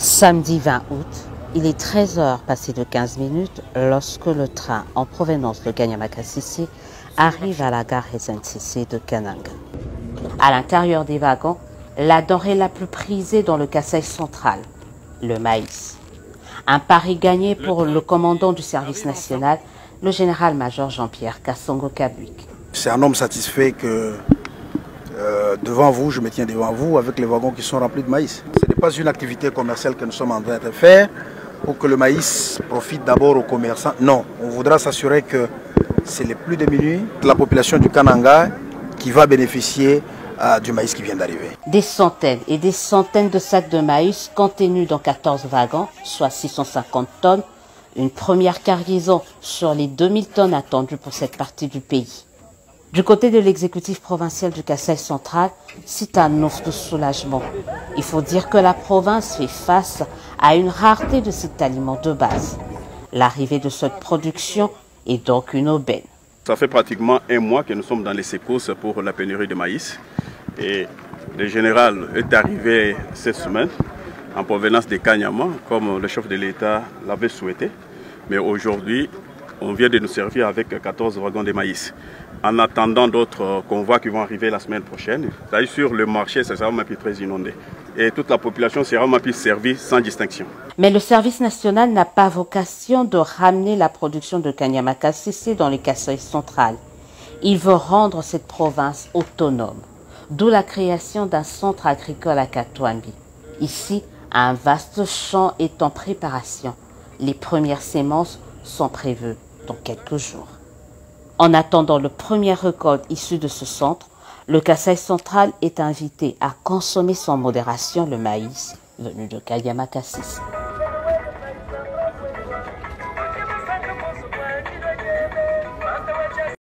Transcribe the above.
Samedi 20 août, il est 13h passé de 15 minutes lorsque le train en provenance de Kanyama-Kasisi arrive à la gare SNCC de Kananga. À l'intérieur des wagons, la denrée la plus prisée dans le Kasaï central, le maïs. Un pari gagné pour le commandant du service national, le général-major Jean-Pierre Kassongo-Kabuik. C'est un homme satisfait que devant vous, je me tiens devant vous avec les wagons qui sont remplis de maïs. Ce n'est pas une activité commerciale que nous sommes en train de faire pour que le maïs profite d'abord aux commerçants. Non, on voudra s'assurer que c'est les plus démunis de la population du Kananga qui va bénéficier du maïs qui vient d'arriver. Des centaines et des centaines de sacs de maïs contenus dans 14 wagons, soit 650 tonnes, une première cargaison sur les 2000 tonnes attendues pour cette partie du pays. Du côté de l'exécutif provincial du Kasaï central, c'est un offre de soulagement. Il faut dire que la province fait face à une rareté de cet aliment de base. L'arrivée de cette production est donc une aubaine. Ça fait pratiquement un mois que nous sommes dans les secousses pour la pénurie de maïs. Et le général est arrivé cette semaine en provenance de Kanyama, comme le chef de l'État l'avait souhaité. Mais aujourd'hui, on vient de nous servir avec 14 wagons de maïs. En attendant d'autres convois qui vont arriver la semaine prochaine, sur le marché, ça sera plus très inondé. Et toute la population sera plus servie sans distinction. Mais le service national n'a pas vocation de ramener la production de Kanyama-Kasisi dans le Kasaï central. Il veut rendre cette province autonome. D'où la création d'un centre agricole à Katouambi. Ici, un vaste champ est en préparation. Les premières semences sont prévues dans quelques jours. En attendant le premier récolte issu de ce centre, le Kasaï central est invité à consommer sans modération le maïs venu de Kanyama-Kasisi.